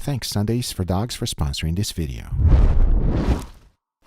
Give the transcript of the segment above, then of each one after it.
Thanks Sundays for Dogs for sponsoring this video.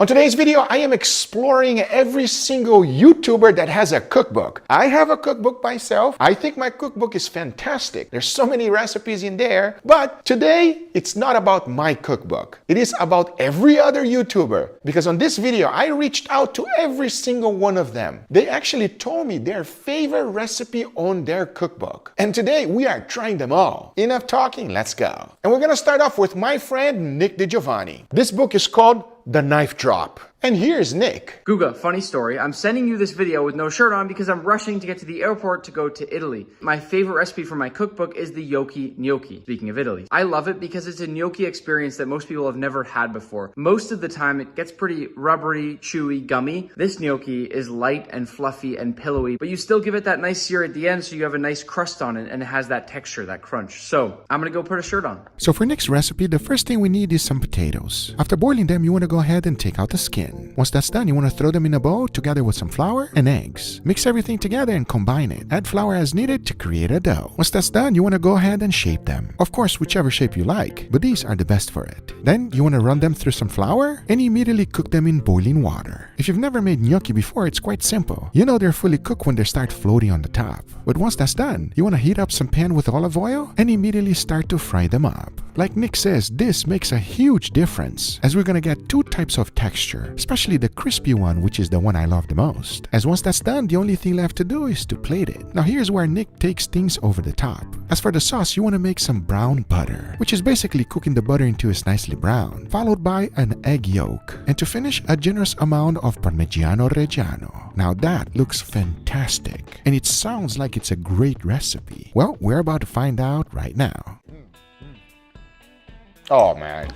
On today's video, I am exploring every single YouTuber that has a cookbook. I have a cookbook myself. I think my cookbook is fantastic. There's so many recipes in there. But today, it's not about my cookbook. It is about every other YouTuber. Because on this video, I reached out to every single one of them. They actually told me their favorite recipe on their cookbook. And today, we are trying them all. Enough talking, let's go. And we're gonna start off with my friend, Nick DiGiovanni. This book is called The Knife Drop. And here's Nick. Guga, funny story. I'm sending you this video with no shirt on because I'm rushing to get to the airport to go to Italy. My favorite recipe from my cookbook is the gnocchi, speaking of Italy. I love it because it's a gnocchi experience that most people have never had before. Most of the time, it gets pretty rubbery, chewy, gummy. This gnocchi is light and fluffy and pillowy, but you still give it that nice sear at the end so you have a nice crust on it and it has that texture, that crunch. So, I'm gonna go put a shirt on. So for Nick's recipe, the first thing we need is some potatoes. After boiling them, you want to go ahead and take out the skin. Once that's done, you want to throw them in a bowl together with some flour and eggs. Mix everything together and combine it. Add flour as needed to create a dough. Once that's done, you want to go ahead and shape them. Of course, whichever shape you like, but these are the best for it. Then you want to run them through some flour and immediately cook them in boiling water. If you've never made gnocchi before, it's quite simple. You know they're fully cooked when they start floating on the top. But once that's done, you want to heat up some pan with olive oil and immediately start to fry them up. Like Nick says, this makes a huge difference as we're going to get two types of texture, especially the crispy one, which is the one I love the most. As once that's done, the only thing left to do is to plate it. Now here's where Nick takes things over the top. As for the sauce, you want to make some brown butter, which is basically cooking the butter until it's nicely brown, followed by an egg yolk, and to finish, a generous amount of Parmigiano Reggiano. Now that looks fantastic, and it sounds like it's a great recipe. Well, we're about to find out right now. Oh man.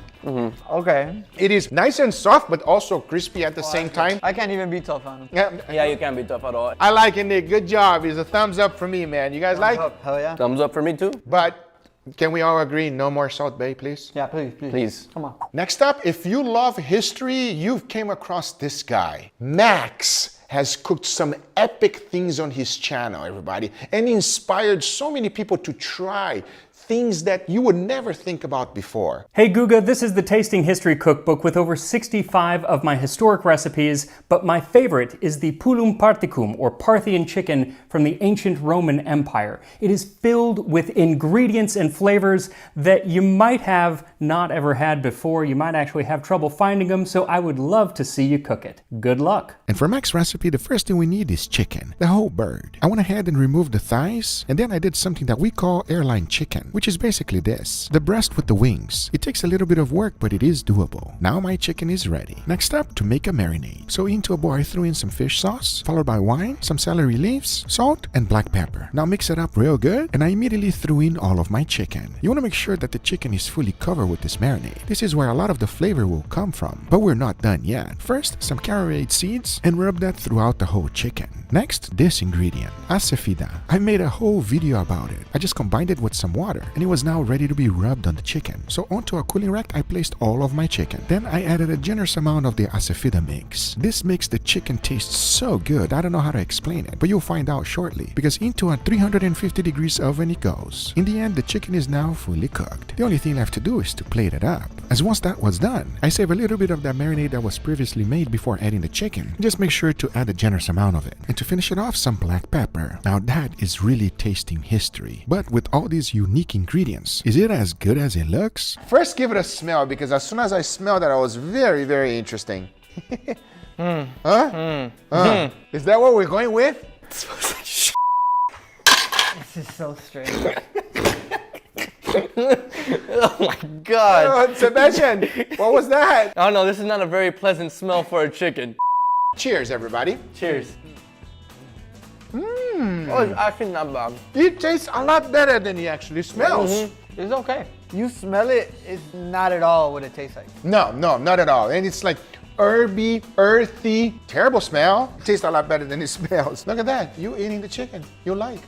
Okay. It is nice and soft, but also crispy at the same time. I can't even be tough on him. Yeah, you can't be tough at all. I like it, Nick. Good job. It's a thumbs up for me, man. You guys like? Hell yeah. Thumbs up for me too. But can we all agree, no more Salt Bae, please? Yeah, please. Please. Come on. Next up, if you love history, you've came across this guy. Max has cooked some epic things on his channel, everybody, and inspired so many people to try things that you would never think about before. Hey Guga, this is the Tasting History Cookbook with over 65 of my historic recipes, but my favorite is the Pulum Particum, or Parthian chicken from the ancient Roman Empire. It is filled with ingredients and flavors that you might have not ever had before. You might actually have trouble finding them, so I would love to see you cook it. Good luck. And for Mac's recipe, the first thing we need is chicken, the whole bird. I went ahead and removed the thighs, and then I did something that we call airline chicken, which is basically this, the breast with the wings. It takes a little bit of work, but it is doable. Now my chicken is ready. Next up, to make a marinade. So into a bowl I threw in some fish sauce, followed by wine, some celery leaves, salt, and black pepper. Now mix it up real good, and I immediately threw in all of my chicken. You want to make sure that the chicken is fully covered with this marinade. This is where a lot of the flavor will come from, but we're not done yet. First, some caraway seeds, and rub that throughout the whole chicken. Next, this ingredient, acefida. I made a whole video about it. I just combined it with some water, and it was now ready to be rubbed on the chicken. So onto a cooling rack, I placed all of my chicken. Then I added a generous amount of the acefida mix. This makes the chicken taste so good. I don't know how to explain it, but you'll find out shortly, because into a 350 degrees oven it goes. In the end, the chicken is now fully cooked. The only thing left to do is to plate it up. As once that was done, I save a little bit of that marinade that was previously made before adding the chicken. Just make sure to add a generous amount of it. And to finish it off, some black pepper. Now that is really tasting history. But with all these unique ingredients, is it as good as it looks? First, give it a smell, because as soon as I smelled that, I was very, very interesting. Is that what we're going with? This is so strange. Oh my God. Oh, Sebastian, what was that? Oh no, this is not a very pleasant smell for a chicken. Cheers, everybody. Cheers. Oh, it's actually not bad. It tastes a lot better than it actually smells. It's okay. You smell it, it's not at all what it tastes like. No, not at all. And it's like herby, earthy, terrible smell. It tastes a lot better than it smells. Look at that. You eating the chicken you like.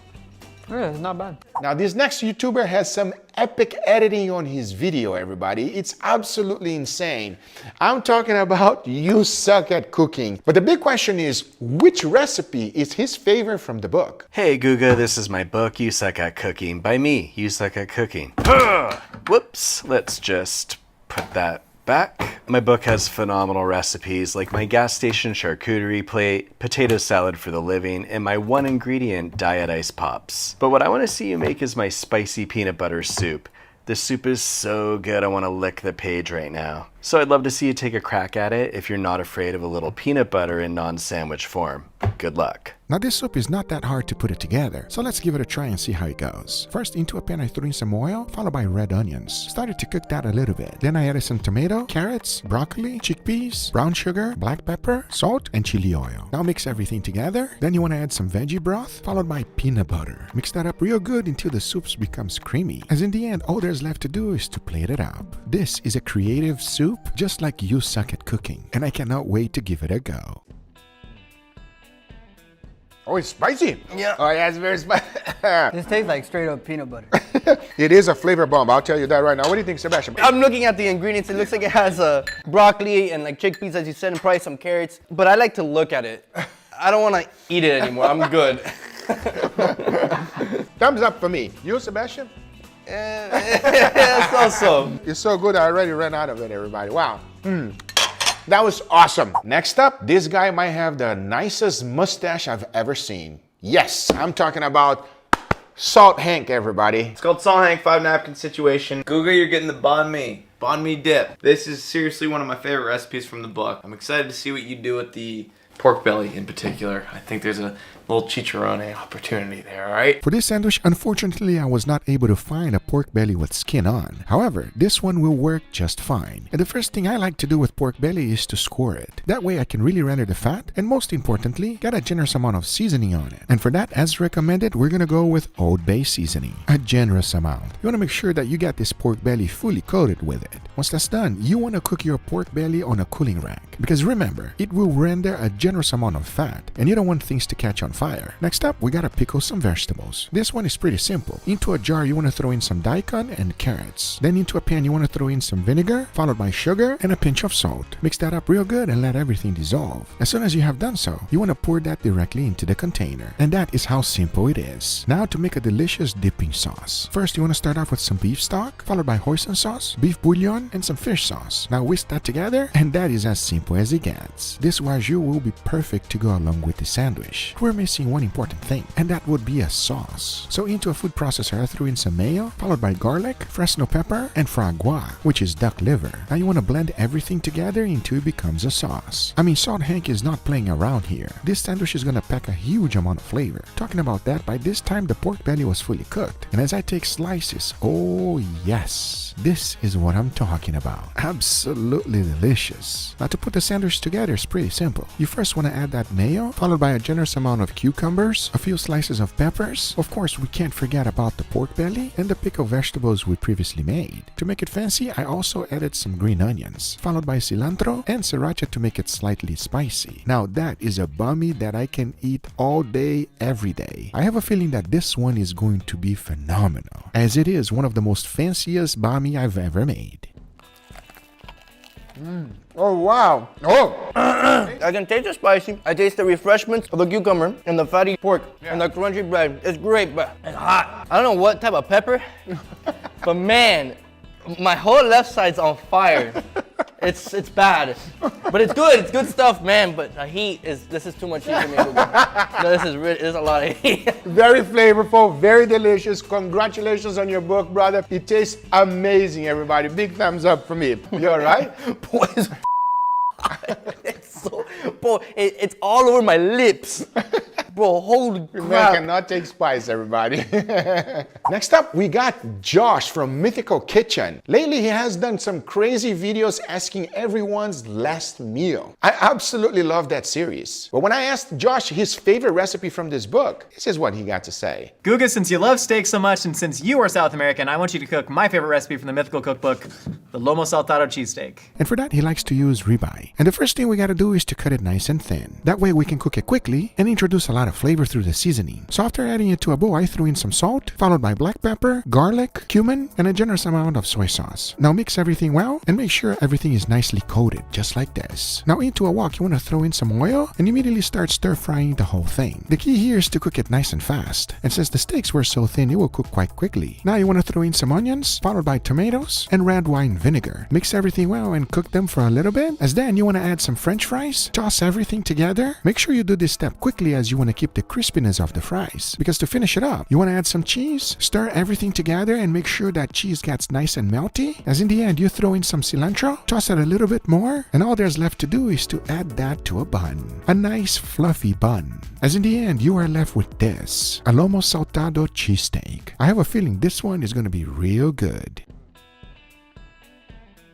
Yeah, it's not bad. Now, this next YouTuber has some epic editing on his video, everybody. It's absolutely insane. I'm talking about You Suck at Cooking. But the big question is, which recipe is his favorite from the book? Hey Guga, this is my book, You Suck at Cooking, by me, You Suck at Cooking. Whoops, let's just put that back. My book has phenomenal recipes like my gas station charcuterie plate, potato salad for the living, and my one ingredient diet ice pops. But what I want to see you make is my spicy peanut butter soup. This soup is so good I want to lick the page right now. So I'd love to see you take a crack at it if you're not afraid of a little peanut butter in non-sandwich form. Good luck. Now this soup is not that hard to put it together, so let's give it a try and see how it goes. First, into a pan I threw in some oil, followed by red onions. Started to cook that a little bit. Then I added some tomato, carrots, broccoli, chickpeas, brown sugar, black pepper, salt, and chili oil. Now mix everything together. Then you want to add some veggie broth, followed by peanut butter. Mix that up real good until the soup becomes creamy. As in the end, all there's left to do is to plate it up. This is a creative soup, just like You Suck at Cooking, and I cannot wait to give it a go. Oh, it's spicy. Yeah. Oh, yeah, it's very spicy. This tastes like straight up peanut butter. It is a flavor bomb. I'll tell you that right now. What do you think, Sebastian? I'm looking at the ingredients. It looks like it has broccoli and like chickpeas, as you said, and probably some carrots. But I like to look at it. I don't want to eat it anymore. I'm good. Thumbs up for me. You, Sebastian? Yeah, so. It's so good I already ran out of it, everybody. Wow. That was awesome. Next up, this guy might have the nicest mustache I've ever seen. Yes, I'm talking about Salt Hank, everybody. It's called Salt Hank 5 napkin situation. Google, you're getting the banh mi dip. This is seriously one of my favorite recipes from the book. I'm excited to see what you do with the pork belly in particular. I think there's a little chicharrone opportunity there, all right? For this sandwich, unfortunately, I was not able to find a pork belly with skin on. However, this one will work just fine. And the first thing I like to do with pork belly is to score it. That way I can really render the fat, and most importantly, get a generous amount of seasoning on it. And for that, as recommended, we're gonna go with Old Bay seasoning. A generous amount. You wanna make sure that you get this pork belly fully coated with it. Once that's done, you wanna cook your pork belly on a cooling rack. Because remember, it will render a generous amount of fat, and you don't want things to catch on fire. Next up, we gotta pickle some vegetables. This one is pretty simple. Into a jar, you wanna throw in some daikon and carrots. Then into a pan, you wanna throw in some vinegar, followed by sugar and a pinch of salt. Mix that up real good and let everything dissolve. As soon as you have done so, you wanna pour that directly into the container. And that is how simple it is. Now to make a delicious dipping sauce. First, you wanna start off with some beef stock, followed by hoisin sauce, beef bouillon, and some fish sauce. Now whisk that together, and that is as simple as it gets. This wagyu will be perfect to go along with the sandwich. We're missing one important thing, and that would be a sauce. So into a food processor, I threw in some mayo, followed by garlic, Fresno pepper, and foie gras, which is duck liver. Now you want to blend everything together until it becomes a sauce. I mean, Salt Hank is not playing around here. This sandwich is gonna pack a huge amount of flavor. Talking about that, by this time the pork belly was fully cooked, and as I take slices, oh yes, this is what I'm talking about. Absolutely delicious. Now to put the sandwich together is pretty simple. You first want to add that mayo, followed by a generous amount of cucumbers, a few slices of peppers. Of course, we can't forget about the pork belly and the pickled vegetables we previously made. To make it fancy, I also added some green onions, followed by cilantro and sriracha to make it slightly spicy. Now that is a banh mi that I can eat all day, every day. I have a feeling that this one is going to be phenomenal, as it is one of the most fanciest banh mi I've ever made. Oh, wow. Oh! I can taste the spicy. I taste the refreshment of the cucumber and the fatty pork and the crunchy bread. It's great, but it's hot. I don't know what type of pepper, but man, my whole left side's on fire. It's bad, but it's good. It's good stuff, man. But the heat this is too much heat for me. No, there's a lot of heat. Very flavorful, very delicious. Congratulations on your book, brother. It tastes amazing, everybody. Big thumbs up for me. You all right? Boy, it's all over my lips. Bro, holy Man crap. cannot take spice, everybody. Next up, we got Josh from Mythical Kitchen. Lately, he has done some crazy videos asking everyone's last meal. I absolutely love that series. But when I asked Josh his favorite recipe from this book, this is what he got to say. Guga, since you love steak so much and since you are South American, I want you to cook my favorite recipe from the Mythical Cookbook, the Lomo Saltado cheesesteak. And for that, he likes to use ribeye. And the first thing we gotta do is to cut it nice and thin. That way we can cook it quickly and introduce a lot lot of flavor through the seasoning. So after adding it to a bowl, I threw in some salt, followed by black pepper, garlic, cumin, and a generous amount of soy sauce. Now mix everything well and make sure everything is nicely coated, just like this. Now into a wok, you want to throw in some oil and immediately start stir frying the whole thing. The key here is to cook it nice and fast, and since the steaks were so thin, it will cook quite quickly. Now you want to throw in some onions, followed by tomatoes and red wine vinegar. Mix everything well and cook them for a little bit. As then you want to add some french fries, toss everything together. Make sure you do this step quickly as you want to keep the crispiness of the fries. Because to finish it up, you want to add some cheese, stir everything together and make sure that cheese gets nice and melty. As in the end, you throw in some cilantro, toss it a little bit more, and all there's left to do is to add that to a bun. A nice fluffy bun. As in the end, you are left with this, a lomo saltado cheesesteak. I have a feeling this one is going to be real good.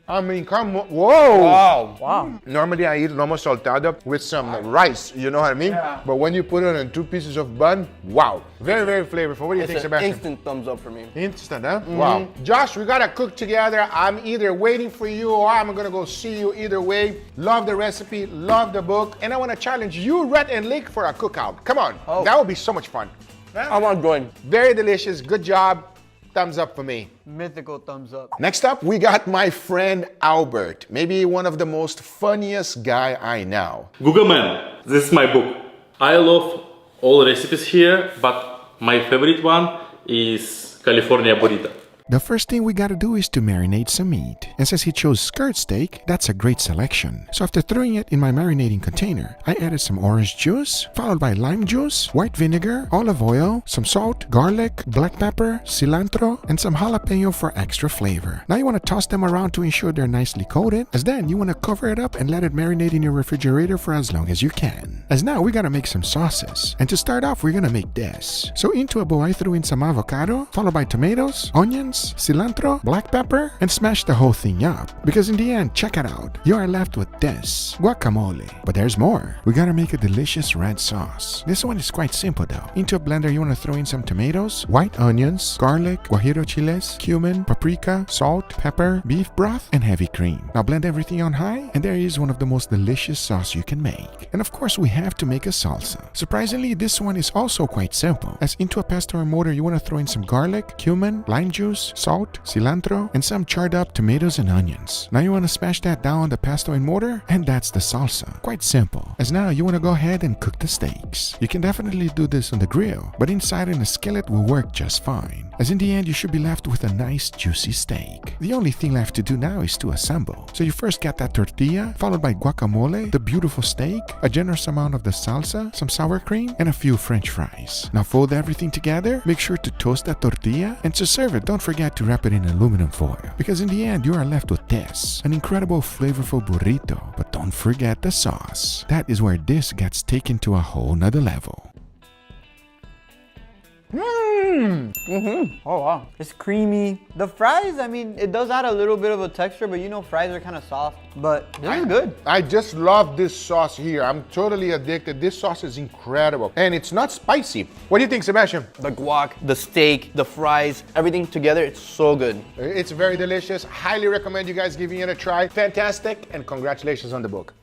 I mean, come on. Whoa! Wow. Normally I eat lomo saltado with some rice, you know what I mean? Yeah. But when you put it on 2 pieces of bun, wow. Very, very flavorful. What do you think, Sebastian? Instant thumbs up for me. Instant, huh? Wow. Josh, we gotta cook together. I'm either waiting for you or I'm gonna go see you either way. Love the recipe, love the book, and I wanna challenge you, Rhett and Lake, for a cookout. Come on. That would be so much fun. I want to join. Very delicious. Good job. Thumbs up for me. Mythical thumbs up. Next up, we got my friend Albert. Maybe one of the most funniest guy I know. Google Man, this is my book. I love all recipes here, but my favorite one is California burrito. The first thing we gotta do is to marinate some meat. And since he chose skirt steak, that's a great selection. So after throwing it in my marinating container, I added some orange juice, followed by lime juice, white vinegar, olive oil, some salt, garlic, black pepper, cilantro, and some jalapeno for extra flavor. Now you wanna toss them around to ensure they're nicely coated, as then you wanna cover it up and let it marinate in your refrigerator for as long as you can. As now we gotta make some sauces. And to start off, we're gonna make this. So into a bowl, I threw in some avocado, followed by tomatoes, onions, cilantro, black pepper, and smash the whole thing up. Because in the end, check it out, you are left with this, guacamole. But there's more. We gotta make a delicious red sauce. This one is quite simple though. Into a blender, you wanna throw in some tomatoes, white onions, garlic, guajillo chiles, cumin, paprika, salt, pepper, beef broth, and heavy cream. Now blend everything on high, and there is one of the most delicious sauce you can make. And of course, we have to make a salsa. Surprisingly, this one is also quite simple. As into a pesto or mortar, you wanna throw in some garlic, cumin, lime juice, salt, cilantro, and some charred up tomatoes and onions. Now you want to smash that down on the pesto and mortar, and that's the salsa. Quite simple. As now you want to go ahead and cook the steaks. You can definitely do this on the grill, but inside in a skillet will work just fine. As in the end, you should be left with a nice juicy steak. The only thing left to do now is to assemble. So you first get that tortilla, followed by guacamole, the beautiful steak, a generous amount of the salsa, some sour cream, and a few french fries. Now fold everything together, make sure to toast that tortilla, and to serve it, don't forget to wrap it in aluminum foil, because in the end you are left with this, an incredible flavorful burrito. But don't forget the sauce. That is where this gets taken to a whole nother level. Oh wow, it's creamy. The fries, I mean, it does add a little bit of a texture, but you know fries are kind of soft, but this is good. I just love this sauce here. I'm totally addicted. This sauce is incredible, and it's not spicy. What do you think, Sebastian? The guac, the steak, the fries, everything together, it's so good. It's very delicious. Highly recommend you guys giving it a try. Fantastic, and congratulations on the book.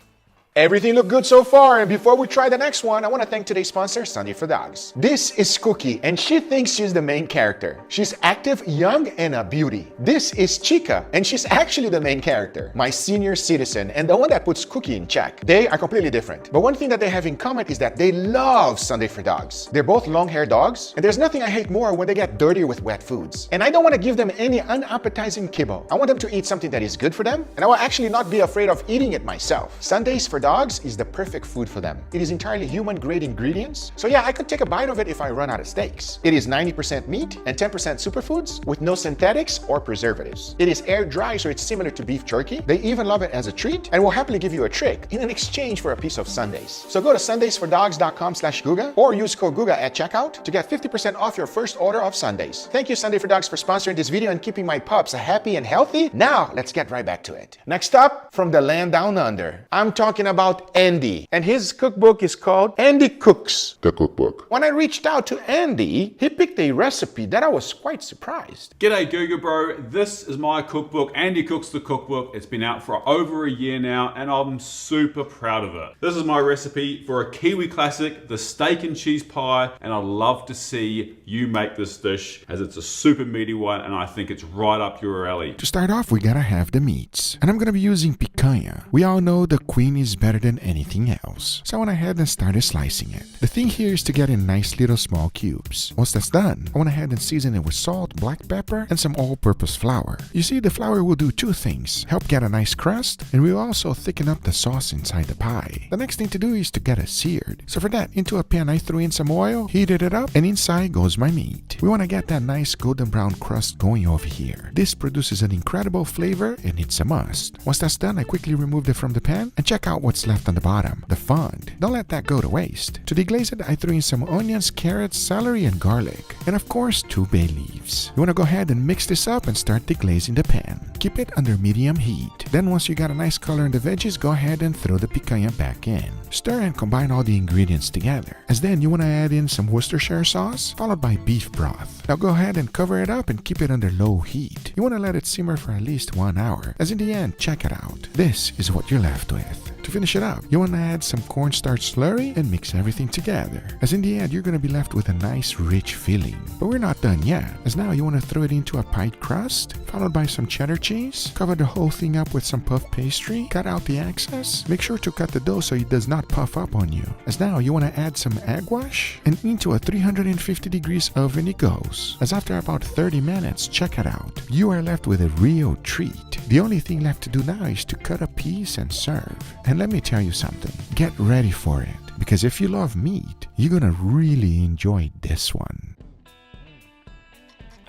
Everything looked good so far, and before we try the next one, I want to thank today's sponsor, Sunday for Dogs. This is Cookie, and she thinks she's the main character. She's active, young, and a beauty. This is Chica, and she's actually the main character, my senior citizen, and the one that puts Cookie in check. They are completely different, but one thing that they have in common is that they love Sunday for Dogs. They're both long-haired dogs, and there's nothing I hate more when they get dirty with wet foods. And I don't want to give them any unappetizing kibble. I want them to eat something that is good for them, and I will actually not be afraid of eating it myself. Sundays for Dogs is the perfect food for them. It is entirely human-grade ingredients, so yeah, I could take a bite of it if I run out of steaks. It is 90% meat and 10% superfoods with no synthetics or preservatives. It is air-dry, so it's similar to beef jerky. They even love it as a treat and will happily give you a trick in exchange for a piece of Sundays. So go to sundaysfordogs.com/Guga or use code Guga at checkout to get 50% off your first order of Sundays. Thank you, Sunday for Dogs, for sponsoring this video and keeping my pups happy and healthy. Now, let's get right back to it. Next up, from the land down under, I'm talking talking about Andy, and his cookbook is called Andy Cooks, the cookbook. When I reached out to Andy, he picked a recipe that I was quite surprised. G'day Google bro, this is my cookbook, Andy Cooks the Cookbook. It's been out for over a year now and I'm super proud of it. This is my recipe for a Kiwi classic, the steak and cheese pie, and I'd love to see you make this dish as it's a super meaty one and I think it's right up your alley. To start off, we gotta have the meats. And I'm gonna be using picanha. We all know the queen is better than anything else. So I went ahead and started slicing it. The thing here is to get in nice little small cubes. Once that's done, I went ahead and seasoned it with salt, black pepper, and some all-purpose flour. You see, the flour will do two things. Help get a nice crust, and will also thicken up the sauce inside the pie. The next thing to do is to get it seared. So for that, into a pan I threw in some oil, heated it up, and inside goes my meat. We want to get that nice golden brown crust going over here. This produces an incredible flavor, and it's a must. Once that's done, I quickly removed it from the pan, and check out what's left on the bottom, the fond. Don't let that go to waste. To deglaze it, I threw in some onions, carrots, celery, and garlic. And of course, 2 bay leaves. You want to go ahead and mix this up and start deglazing the pan. Keep it under medium heat. Then once you got a nice color in the veggies, go ahead and throw the picanha back in. Stir and combine all the ingredients together. As then you want to add in some Worcestershire sauce, followed by beef broth. Now go ahead and cover it up and keep it under low heat. You want to let it simmer for at least 1 hour. As in the end, check it out. This is what you're left with. To finish it up, you want to add some cornstarch slurry and mix everything together. As in the end, you're going to be left with a nice rich filling. But we're not done yet, as now you want to throw it into a pie crust, followed by some cheddar cheese. Cover the whole thing up with some puff pastry, cut out the excess. Make sure to cut the dough so it does not puff up on you. As now you want to add some egg wash, and into a 350 degrees oven it goes. As after about 30 minutes, check it out. You are left with a real treat. The only thing left to do now is to cut a piece and serve. And let me tell you something, get ready for it, because if you love meat, you're gonna really enjoy this one.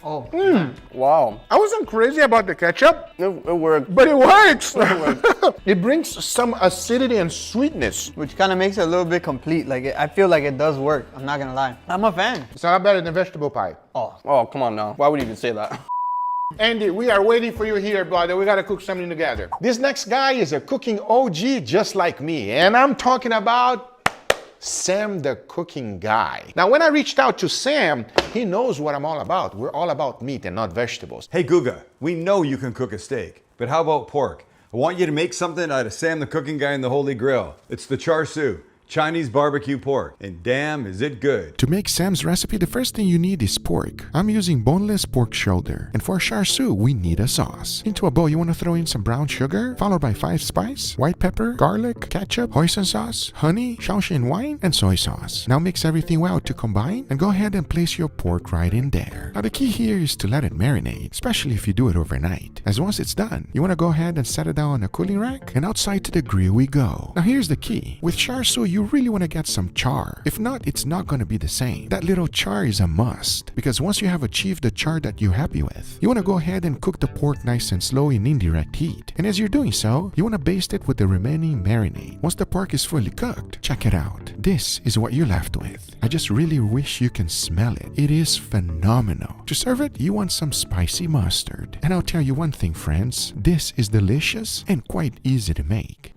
Oh, wow. I wasn't crazy about the ketchup, It worked. but it works. It brings some acidity and sweetness. Which kind of makes it a little bit complete. Like, I feel like it does work. I'm not gonna lie. I'm a fan. It's a lot better than vegetable pie. Oh, come on now. Why would you even say that? Andy, we are waiting for you here, brother. We gotta cook something together. This next guy is a cooking OG just like me, and I'm talking about Sam the cooking guy. Now, when I reached out to Sam, he knows what I'm all about. We're all about meat and not vegetables. Hey Guga, we know you can cook a steak, but how about pork? I want you to make something out of Sam the cooking guy in the Holy Grail. It's the char siu. Chinese barbecue pork, and damn is it good. To make Sam's recipe, the first thing you need is pork. I'm using boneless pork shoulder, and for char siu, we need a sauce. Into a bowl, you want to throw in some brown sugar, followed by 5 spice, white pepper, garlic, ketchup, hoisin sauce, honey, Shaoxing wine, and soy sauce. Now mix everything well to combine, and go ahead and place your pork right in there. Now the key here is to let it marinate, especially if you do it overnight. As once it's done, you want to go ahead and set it down on a cooling rack, and outside to the grill we go. Now here's the key. With char siu, you really want to get some char. If not, it's not going to be the same. That little char is a must, because once you have achieved the char that you're happy with, you want to go ahead and cook the pork nice and slow in indirect heat. And as you're doing so, you want to baste it with the remaining marinade. Once the pork is fully cooked, check it out. This is what you're left with. I just really wish you can smell it. It is phenomenal. To serve it, you want some spicy mustard. And I'll tell you one thing, friends, this is delicious and quite easy to make.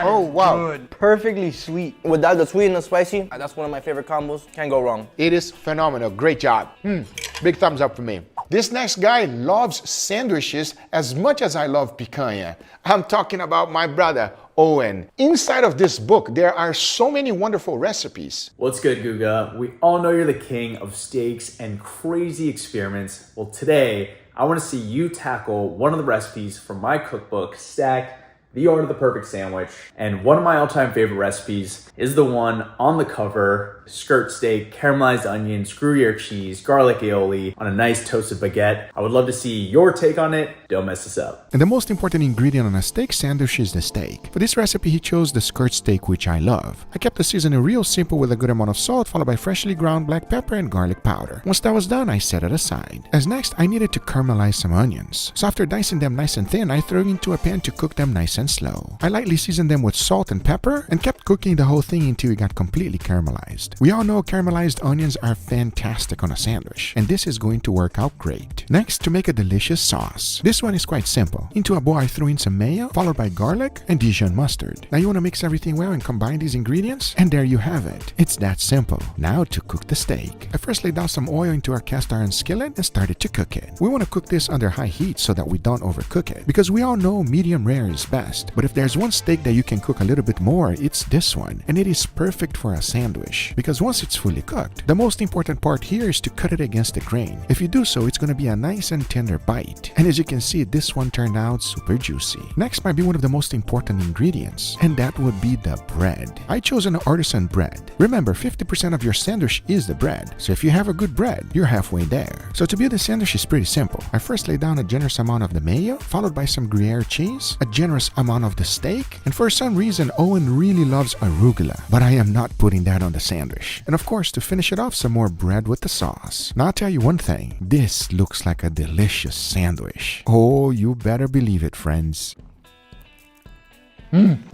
Oh, wow. Good. Perfectly sweet. Without the sweet and the spicy, that's one of my favorite combos. Can't go wrong. It is phenomenal. Great job. Big thumbs up for me. This next guy loves sandwiches as much as I love picanha. I'm talking about my brother, Owen. Inside of this book, there are so many wonderful recipes. What's good, Guga? We all know you're the king of steaks and crazy experiments. Well, today, I want to see you tackle one of the recipes from my cookbook, Stack, The Art of the Perfect Sandwich. And one of my all-time favorite recipes is the one on the cover, skirt steak, caramelized onions, Gruyere cheese, garlic aioli on a nice toasted baguette. I would love to see your take on it. Don't mess this up. And the most important ingredient on a steak sandwich is the steak. For this recipe, he chose the skirt steak, which I love. I kept the seasoning real simple with a good amount of salt, followed by freshly ground black pepper and garlic powder. Once that was done, I set it aside. As next, I needed to caramelize some onions. So after dicing them nice and thin, I threw into a pan to cook them nice and slow. I lightly seasoned them with salt and pepper and kept cooking the whole thing until it got completely caramelized. We all know caramelized onions are fantastic on a sandwich, and this is going to work out great. Next, to make a delicious sauce. This one is quite simple. Into a bowl I threw in some mayo, followed by garlic and Dijon mustard. Now you want to mix everything well and combine these ingredients, and there you have it. It's that simple. Now to cook the steak. I first laid down some oil into our cast iron skillet and started to cook it. We want to cook this under high heat so that we don't overcook it, because we all know medium rare is best. But if there's one steak that you can cook a little bit more, it's this one, and it is perfect for a sandwich, because once it's fully cooked, the most important part here is to cut it against the grain. If you do so, it's going to be a nice and tender bite, and as you can see, this one turned out super juicy. Next might be one of the most important ingredients, and that would be the bread. I chose an artisan bread. Remember, 50% of your sandwich is the bread, so if you have a good bread, you're halfway there. So to build the sandwich is pretty simple. I first laid down a generous amount of the mayo, followed by some Gruyere cheese, a generous amount of the steak, and for some reason Owen really loves arugula, but I am not putting that on the sandwich. And of course, to finish it off, some more bread with the sauce. Now I'll tell you one thing, this looks like a delicious sandwich. Oh, you better believe it, friends.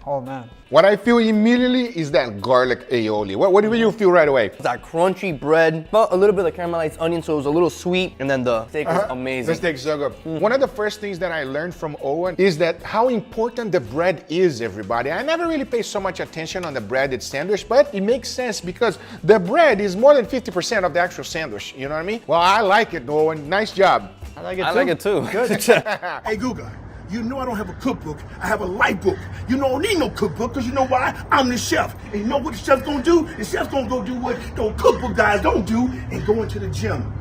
Oh man. What I feel immediately is that garlic aioli. What do you feel right away? That crunchy bread, but a little bit of caramelized onion, so it was a little sweet, and then the steak was amazing. The steak's so good. One of the first things that I learned from Owen is that how important the bread is, everybody. I never really pay so much attention on the breaded sandwich, but it makes sense because the bread is more than 50% of the actual sandwich, you know what I mean? Well, I like it, Owen. Nice job. I like it too. Good. Hey, Guga, you know I don't have a cookbook. I have a life book. You don't need no cookbook because you know why? I'm the chef. And you know what the chef's going to do? The chef's going to go do what those cookbook guys don't do and go into the gym.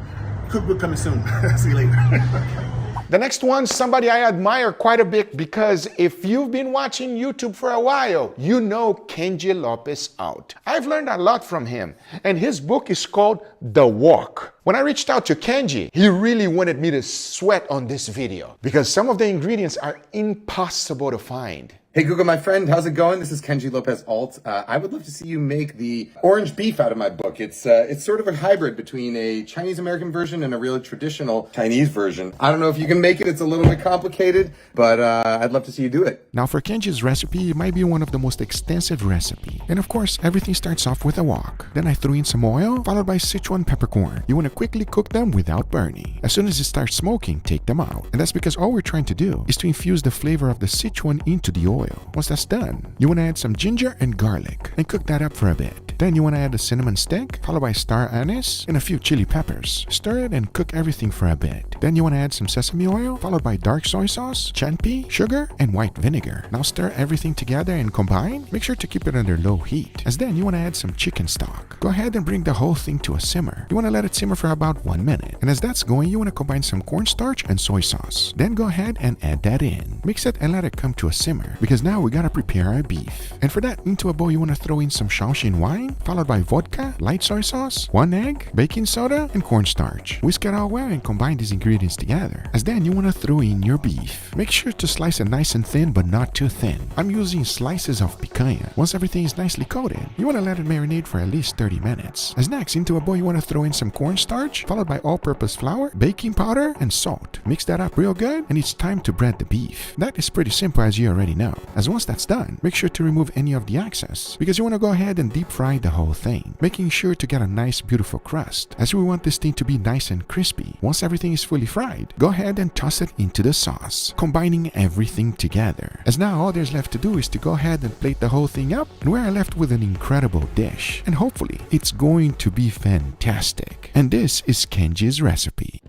Cookbook coming soon. See you later. The next one, somebody I admire quite a bit because if you've been watching YouTube for a while, you know Kenji Lopez Out. I've learned a lot from him, and his book is called The Walk. When I reached out to Kenji, he really wanted me to sweat on this video because some of the ingredients are impossible to find. Hey Google, my friend, how's it going? This is Kenji Lopez Alt. I would love to see you make the orange beef out of my book. It's sort of a hybrid between a Chinese American version and a really traditional Chinese version. I don't know if you can make it. It's a little bit complicated, but I'd love to see you do it. Now for Kenji's recipe, it might be one of the most extensive recipe. And of course, everything starts off with a wok. Then I threw in some oil, followed by Sichuan peppercorn. You want to quickly cook them without burning. As soon as it starts smoking, take them out. And that's because all we're trying to do is to infuse the flavor of the Sichuan into the oil. Once that's done, you want to add some ginger and garlic and cook that up for a bit. Then you want to add the cinnamon stick, followed by star anise and a few chili peppers. Stir it and cook everything for a bit. Then you want to add some sesame oil, followed by dark soy sauce, chianti, sugar, and white vinegar. Now stir everything together and combine. Make sure to keep it under low heat, as then you want to add some chicken stock. Go ahead and bring the whole thing to a simmer. You want to let it simmer for about 1 minute. And as that's going, you want to combine some cornstarch and soy sauce. Then go ahead and add that in. Mix it and let it come to a simmer, because now we gotta prepare our beef. And for that, into a bowl you want to throw in some Shaoxing wine, followed by vodka, light soy sauce, 1 egg, baking soda, and cornstarch. Whisk it all well and combine these ingredients together. As then you want to throw in your beef. Make sure to slice it nice and thin, but not too thin. I'm using slices of picanha. Once everything is nicely coated, you want to let it marinate for at least 30 minutes. As next, into a bowl you want to throw in some cornstarch, followed by all-purpose flour, baking powder, and salt. Mix that up real good, and it's time to bread the beef. That is pretty simple, as you already know. As once that's done, make sure to remove any of the excess, because you want to go ahead and deep fry the whole thing, making sure to get a nice beautiful crust, as we want this thing to be nice and crispy. Once everything is fully fried, go ahead and toss it into the sauce, combining everything together. As now all there's left to do is to go ahead and plate the whole thing up, and we're left with an incredible dish, and hopefully it's going to be fantastic. And this is Kenji's recipe.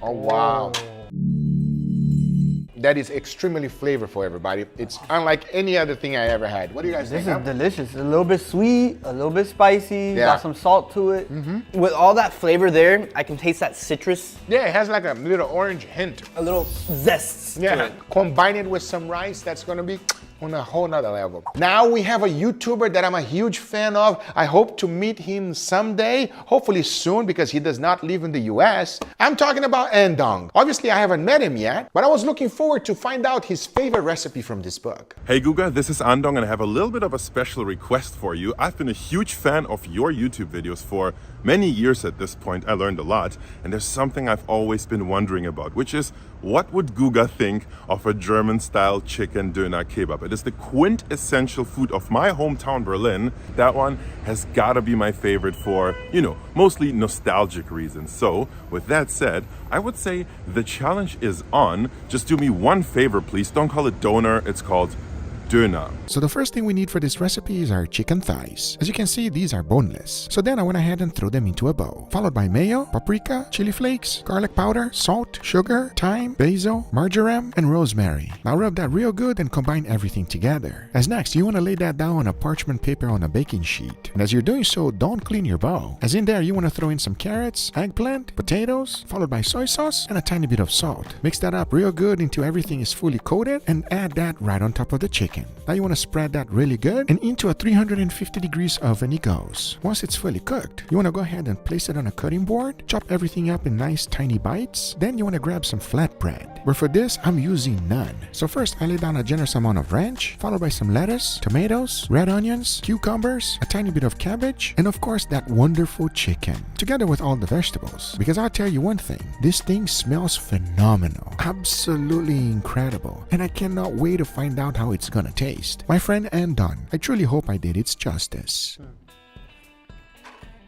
Oh wow. That is extremely flavorful, everybody. It's unlike any other thing I ever had. What do you guys think? This is delicious. A little bit sweet, a little bit spicy, got some salt to it. With all that flavor there, I can taste that citrus. Yeah, it has like a little orange hint. A little zest to it. Combine it with some rice, that's gonna be on a whole nother level. Now we have a YouTuber that I'm a huge fan of. I hope to meet him someday, hopefully soon, because he does not live in the US. I'm talking about Andong. Obviously I haven't met him yet, but I was looking forward to find out his favorite recipe from this book. Hey Guga, this is Andong and I have a little bit of a special request for you. I've been a huge fan of your YouTube videos for many years at this point. I learned a lot, and there's something I've always been wondering about, which is what would Guga think of a German-style chicken döner kebab? It is the quintessential food of my hometown, Berlin. That one has gotta be my favorite for, you know, mostly nostalgic reasons. So, with that said, I would say the challenge is on. Just do me one favor, please. Don't call it doner, it's called döner. So the first thing we need for this recipe is our chicken thighs. As you can see, these are boneless. So then I went ahead and threw them into a bowl, followed by mayo, paprika, chili flakes, garlic powder, salt, sugar, thyme, basil, marjoram, and rosemary. Now rub that real good and combine everything together. As next, you want to lay that down on a parchment paper on a baking sheet. And as you're doing so, don't clean your bowl. As in there, you want to throw in some carrots, eggplant, potatoes, followed by soy sauce, and a tiny bit of salt. Mix that up real good until everything is fully coated and add that right on top of the chicken. Now you want to spread that really good and into a 350 degrees oven it goes. Once it's fully cooked, you want to go ahead and place it on a cutting board, chop everything up in nice tiny bites. Then you want to grab some flatbread. But for this, I'm using none. So first, I lay down a generous amount of ranch, followed by some lettuce, tomatoes, red onions, cucumbers, a tiny bit of cabbage, and of course that wonderful chicken, together with all the vegetables. Because I'll tell you one thing, this thing smells phenomenal. Absolutely incredible. And I cannot wait to find out how it's gonna taste. My friend and Don, I truly hope I did its justice.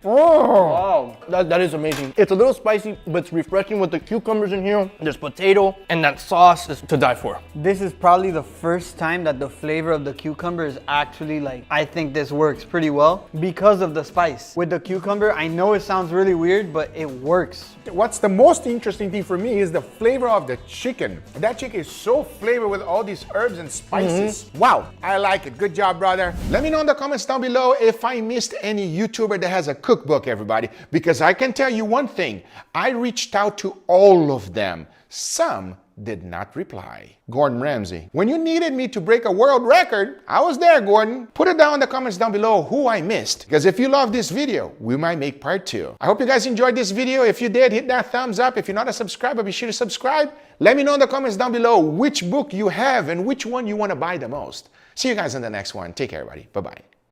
Oh, wow, that is amazing. It's a little spicy, but it's refreshing with the cucumbers in here. There's potato, and that sauce is to die for. This is probably the first time that the flavor of the cucumber is actually like, I think this works pretty well because of the spice. With the cucumber, I know it sounds really weird, but it works. What's the most interesting thing for me is the flavor of the chicken. That chicken is so flavored with all these herbs and spices. Wow, I like it. Good job, brother. Let me know in the comments down below if I missed any YouTuber that has a cookbook, everybody, because I can tell you one thing. I reached out to all of them. Some did not reply. Gordon Ramsay, when you needed me to break a world record, I was there, Gordon. Put it down in the comments down below who I missed, because if you love this video, we might make part 2. I hope you guys enjoyed this video. If you did, hit that thumbs up. If you're not a subscriber, be sure to subscribe. Let me know in the comments down below which book you have and which one you want to buy the most. See you guys in the next one. Take care, everybody. Bye-bye.